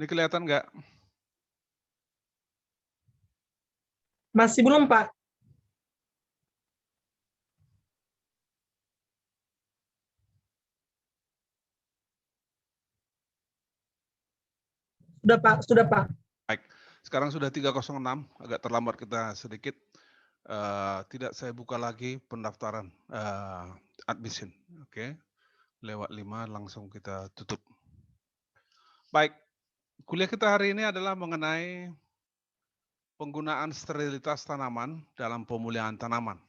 Ini kelihatan nggak? Masih belum, Pak. Sudah, Pak. Sudah, Pak. Baik, sekarang sudah 3:06, agak terlambat kita sedikit. Tidak saya buka lagi pendaftaran admission, oke. Lewat 5 langsung kita tutup. Baik, kuliah kita hari ini adalah mengenai penggunaan sterilitas tanaman dalam pemulihan tanaman.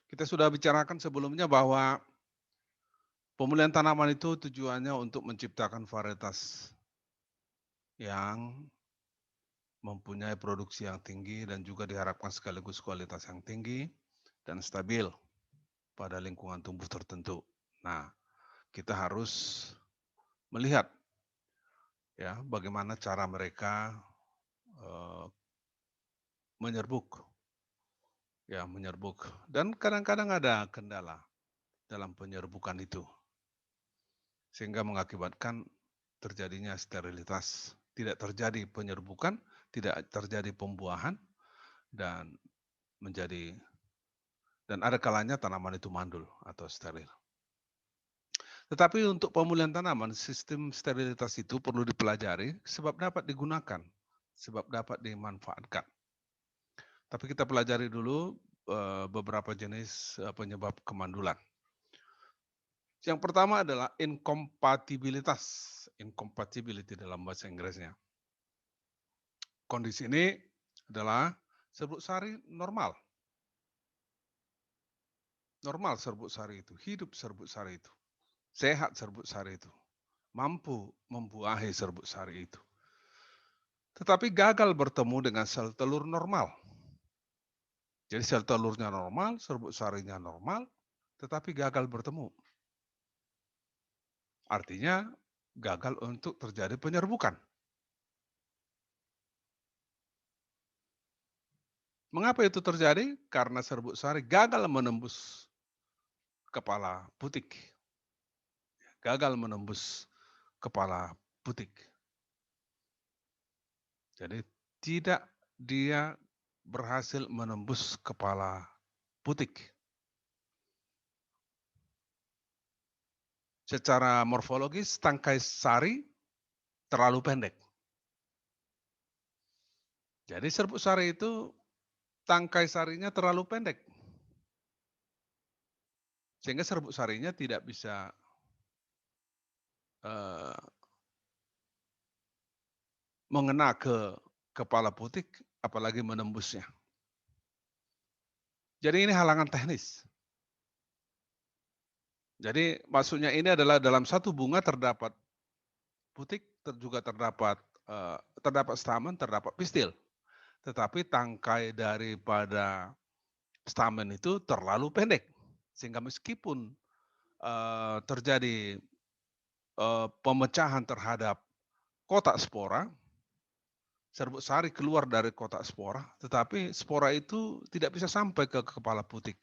Kita sudah bicarakan sebelumnya bahwa pemulihan tanaman itu tujuannya untuk menciptakan varietas yang mempunyai produksi yang tinggi dan juga diharapkan sekaligus kualitas yang tinggi dan stabil pada lingkungan tumbuh tertentu. Nah, kita harus melihat ya bagaimana cara mereka menyerbuk dan kadang-kadang ada kendala dalam penyerbukan itu sehingga mengakibatkan terjadinya sterilitas, tidak terjadi penyerbukan, tidak terjadi pembuahan dan ada kalanya tanaman itu mandul atau steril. Tetapi untuk pemulihan tanaman, sistem sterilitas itu perlu dipelajari sebab dapat digunakan, sebab dapat dimanfaatkan. Tapi kita pelajari dulu beberapa jenis penyebab kemandulan. Yang pertama adalah inkompatibilitas, incompatibility dalam bahasa Inggrisnya. Kondisi ini adalah serbuk sari normal. Normal serbuk sari itu, hidup serbuk sari itu. Sehat serbuk sari itu. Mampu membuahi serbuk sari itu. Tetapi gagal bertemu dengan sel telur normal. Jadi sel telurnya normal, serbuk sarinya normal, tetapi gagal bertemu. Artinya gagal untuk terjadi penyerbukan. Mengapa itu terjadi? Karena serbuk sari gagal menembus kepala putik. Gagal menembus kepala putik. Jadi tidak dia berhasil menembus kepala putik. Secara morfologis tangkai sari terlalu pendek. Jadi serbuk sari itu tangkai sarinya terlalu pendek. Sehingga serbuk sarinya tidak bisa mengena ke kepala putik, apalagi menembusnya. Jadi ini halangan teknis. Jadi maksudnya ini adalah dalam satu bunga terdapat putik, juga terdapat stamen, terdapat pistil. Tetapi tangkai daripada stamen itu terlalu pendek. Sehingga meskipun terjadi pemecahan terhadap kotak spora, serbuk sari keluar dari kotak spora, tetapi spora itu tidak bisa sampai ke kepala putik.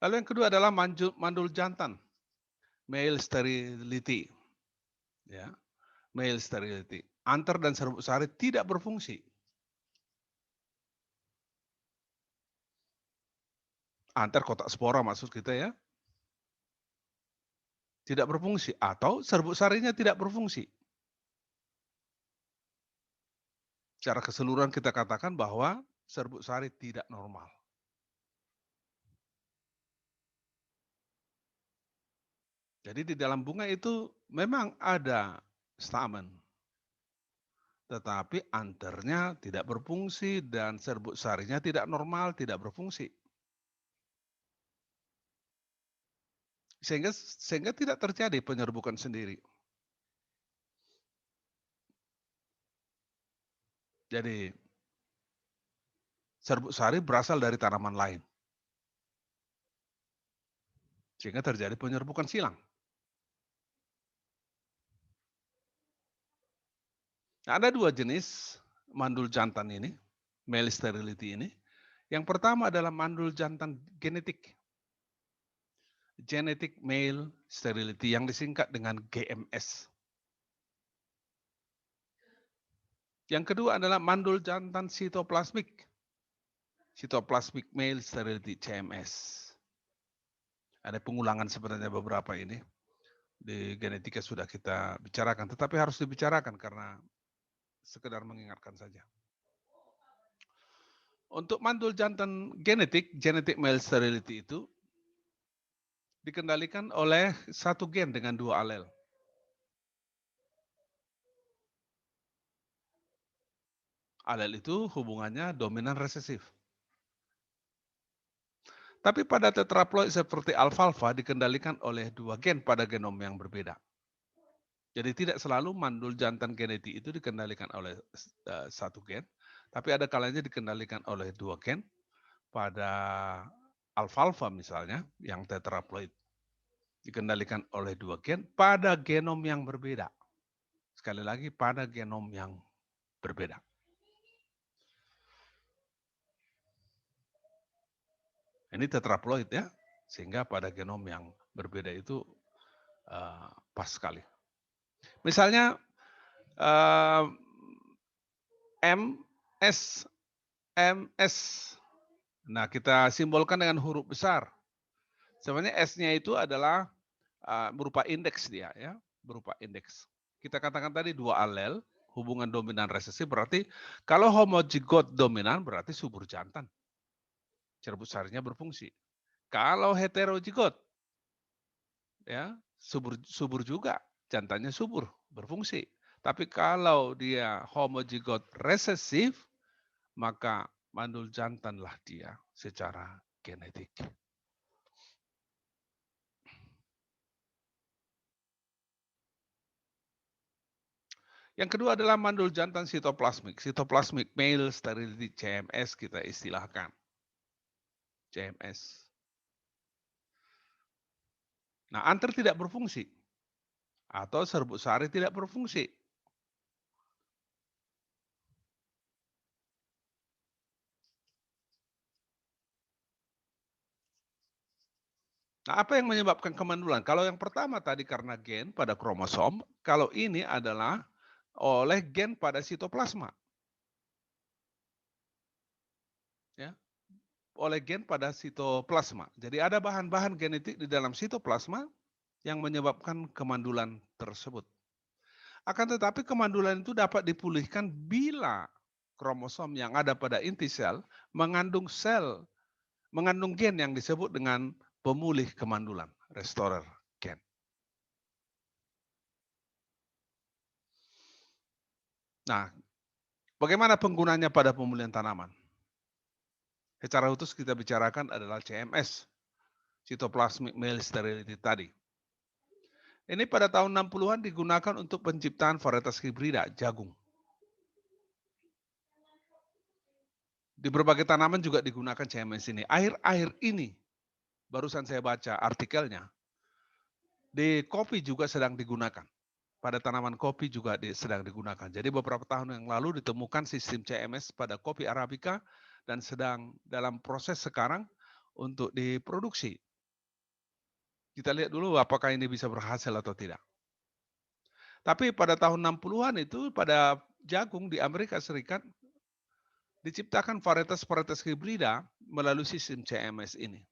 Lalu yang kedua adalah mandul jantan, male sterility. Ya, male sterility. Antar dan serbuk sari tidak berfungsi. Antar kotak spora maksud kita ya. Tidak berfungsi atau serbuk sarinya tidak berfungsi. Secara keseluruhan kita katakan bahwa serbuk sari tidak normal. Jadi di dalam bunga itu memang ada stamen. Tetapi anternya tidak berfungsi dan serbuk sarinya tidak normal, tidak berfungsi. Sehingga tidak terjadi penyerbukan sendiri. Jadi serbuk sari berasal dari tanaman lain. sehingga terjadi penyerbukan silang. Nah, ada 2 jenis mandul jantan ini, male sterility ini. Yang pertama adalah mandul jantan genetik, genetic male sterility yang disingkat dengan GMS. Yang kedua adalah mandul jantan sitoplasmik, cytoplasmic male sterility CMS. Ada pengulangan sebenarnya beberapa ini. Di genetika sudah kita bicarakan, tetapi harus dibicarakan karena sekedar mengingatkan saja. Untuk mandul jantan genetik, genetic male sterility itu dikendalikan oleh satu gen dengan 2 alel. Alel itu hubungannya dominan resesif. Tapi pada tetraploid seperti alfalfa dikendalikan oleh 2 gen pada genom yang berbeda. Jadi tidak selalu mandul jantan genetik itu dikendalikan oleh satu gen, tapi ada kalanya dikendalikan oleh 2 gen pada alfalfa misalnya yang tetraploid. Dikendalikan oleh 2 gen pada genom yang berbeda. Sekali lagi pada genom yang berbeda. Ini tetraploid ya, sehingga pada genom yang berbeda itu pas sekali. Misalnya MS. Nah, kita simbolkan dengan huruf besar. Sebenarnya S-nya itu adalah berupa indeks dia ya, berupa indeks. Kita katakan tadi 2 alel, hubungan dominan resesif berarti kalau homozigot dominan berarti subur jantan. Cerbus sarinya berfungsi. Kalau heterozigot ya, subur juga, jantannya subur, berfungsi. Tapi kalau dia homozigot resesif, maka mandul jantanlah dia secara genetik. Yang kedua adalah mandul jantan sitoplasmik. Sitoplasmic male sterility CMS kita istilahkan. CMS. Nah, anter tidak berfungsi. Atau serbuk sari tidak berfungsi. Nah, apa yang menyebabkan kemandulan? Kalau yang pertama tadi karena gen pada kromosom, kalau ini adalah oleh gen pada sitoplasma. Ya, oleh gen pada sitoplasma. Jadi ada bahan-bahan genetik di dalam sitoplasma yang menyebabkan kemandulan tersebut. Akan tetapi kemandulan itu dapat dipulihkan bila kromosom yang ada pada inti sel mengandung gen yang disebut dengan pemulih kemandulan, restorer gen. Nah, bagaimana penggunanya pada pemulihan tanaman? Secara khusus kita bicarakan adalah CMS, Cytoplasmic Male Sterility tadi. Ini pada tahun 60-an digunakan untuk penciptaan varietas hibrida jagung. Di berbagai tanaman juga digunakan CMS ini. Akhir-akhir ini, barusan saya baca artikelnya, di kopi juga sedang digunakan. Pada tanaman kopi juga sedang digunakan. Jadi beberapa tahun yang lalu ditemukan sistem CMS pada kopi Arabica dan sedang dalam proses sekarang untuk diproduksi. Kita lihat dulu apakah ini bisa berhasil atau tidak. Tapi pada tahun 60-an itu pada jagung di Amerika Serikat diciptakan varietas-varietas hibrida melalui sistem CMS ini.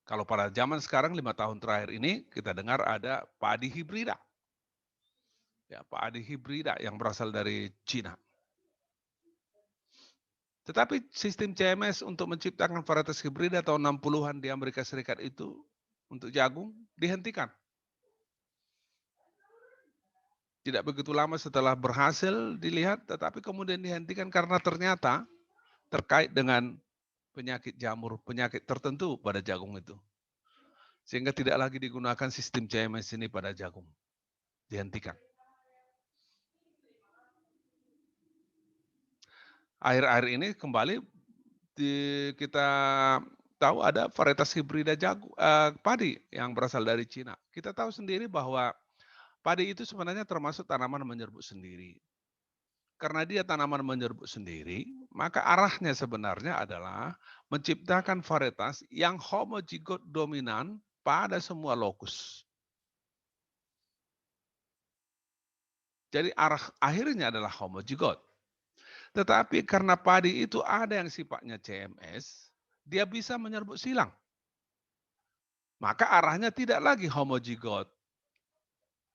Kalau pada zaman sekarang 5 tahun terakhir ini kita dengar ada padi hibrida. Ya, padi hibrida yang berasal dari Cina. Tetapi sistem CMS untuk menciptakan varietas hibrida tahun 60-an di Amerika Serikat itu untuk jagung dihentikan. Tidak begitu lama setelah berhasil dilihat, tetapi kemudian dihentikan karena ternyata terkait dengan penyakit jamur, penyakit tertentu pada jagung itu. Sehingga tidak lagi digunakan sistem CMS ini pada jagung. Dihentikan. Akhir-akhir ini kembali kita tahu ada varietas hibrida padi yang berasal dari Cina. Kita tahu sendiri bahwa padi itu sebenarnya termasuk tanaman menyerbuk sendiri. Karena dia tanaman menyerbuk sendiri, maka arahnya sebenarnya adalah menciptakan varietas yang homozigot dominan pada semua lokus. Jadi arah akhirnya adalah homozigot. Tetapi karena padi itu ada yang sifatnya CMS, dia bisa menyerbuk silang. Maka arahnya tidak lagi homozigot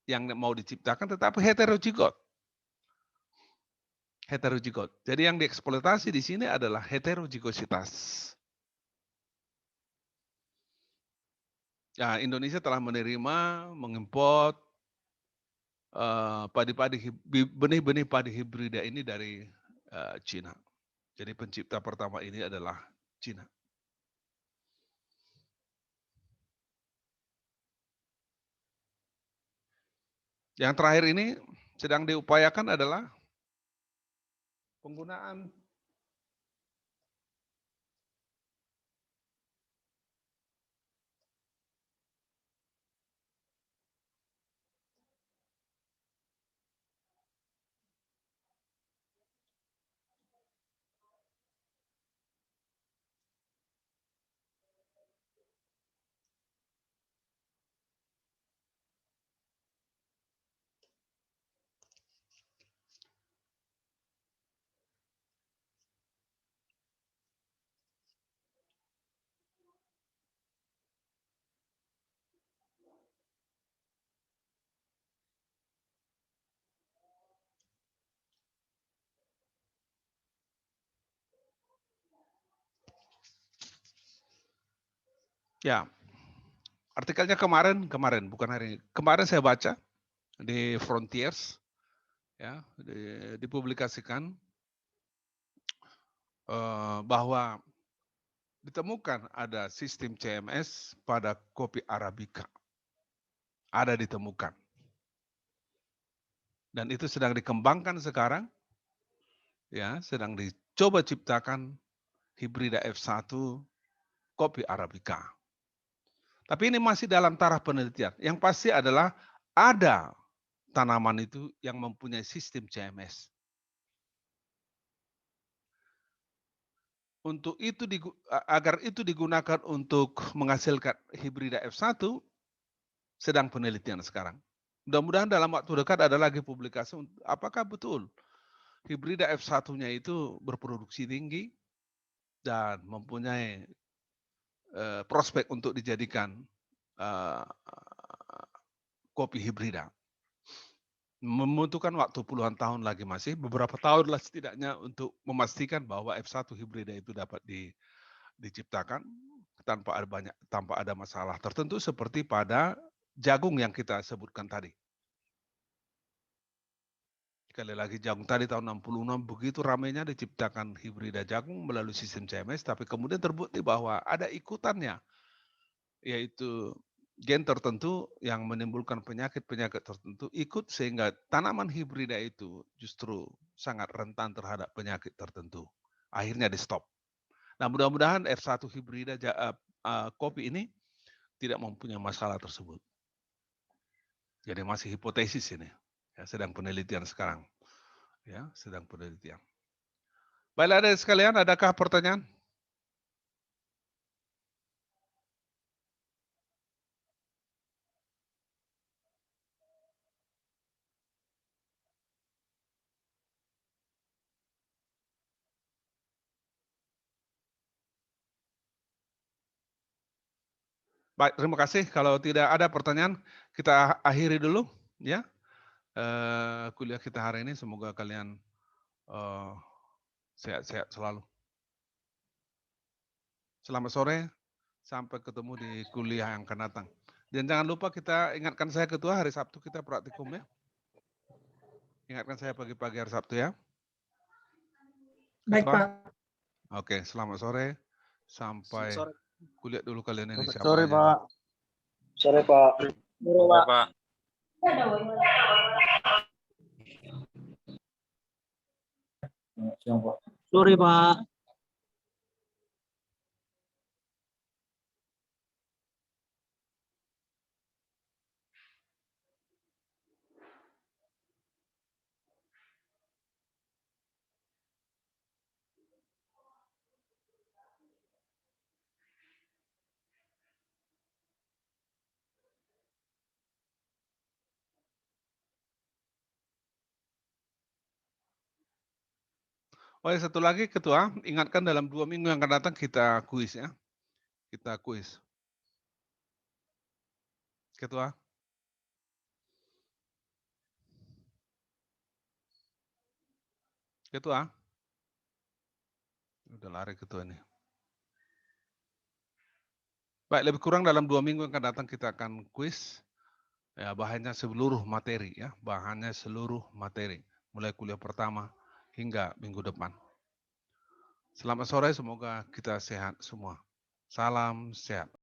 yang mau diciptakan, tetapi heterozigot. Heterozigot. Jadi yang dieksploitasi di sini adalah heterozigositas. Ya, Indonesia telah menerima, mengimport benih-benih padi hibrida ini dari Cina. Jadi pencipta pertama ini adalah Cina. Yang terakhir ini sedang diupayakan adalah penggunaan ya, artikelnya kemarin bukan hari ini. Kemarin saya baca di Frontiers, ya, dipublikasikan bahwa ditemukan ada sistem CMS pada kopi Arabica. Ada ditemukan. Dan itu sedang dikembangkan sekarang, ya, sedang dicoba ciptakan hibrida F1 kopi Arabica. Tapi ini masih dalam taraf penelitian. Yang pasti adalah ada tanaman itu yang mempunyai sistem CMS. Untuk itu agar itu digunakan untuk menghasilkan hibrida F1 sedang penelitian sekarang. Mudah-mudahan dalam waktu dekat ada lagi publikasi apakah betul hibrida F1-nya itu berproduksi tinggi dan mempunyai prospek untuk dijadikan kopi hibrida. Membutuhkan waktu puluhan tahun lagi, masih beberapa tahun lah setidaknya untuk memastikan bahwa F1 hibrida itu dapat diciptakan tanpa ada masalah tertentu seperti pada jagung yang kita sebutkan tadi. Sekali lagi, jagung tadi tahun 66 begitu ramainya diciptakan hibrida jagung melalui sistem CMS, tapi kemudian terbukti bahwa ada ikutannya, yaitu gen tertentu yang menimbulkan penyakit-penyakit tertentu ikut sehingga tanaman hibrida itu justru sangat rentan terhadap penyakit tertentu. Akhirnya di stop. Nah, mudah-mudahan F1 hibrida kopi ini tidak mempunyai masalah tersebut. Jadi masih hipotesis ini. Ya, sedang penelitian sekarang. Ya, sedang penelitian. Baiklah, adik sekalian, adakah pertanyaan? Baik, terima kasih. Kalau tidak ada pertanyaan, kita akhiri dulu, ya. Kuliah kita hari ini. Semoga kalian sehat-sehat selalu. Selamat sore, sampai ketemu di kuliah yang akan datang. Dan jangan lupa kita ingatkan saya ketua, hari Sabtu kita praktikum, ya. Ingatkan saya pagi-pagi hari Sabtu, ya. Baik, Ketua? Pak. Oke, selamat sore. Sampai kuliah dulu kalian ini. Selamat Siapa sore, aja. Pak. Sore, Pak. Sore, Pak. Siang, Pak. Sore, Pak. Oh ya, satu lagi Ketua, ingatkan dalam 2 minggu yang akan datang kita kuis ya, kita kuis. Ketua. Ketua. Udah lari Ketua nih. Baik, lebih kurang dalam 2 minggu yang akan datang kita akan kuis, ya bahannya seluruh materi ya, bahannya seluruh materi, mulai kuliah pertama hingga minggu depan. Selamat sore, semoga kita sehat semua. Salam sehat.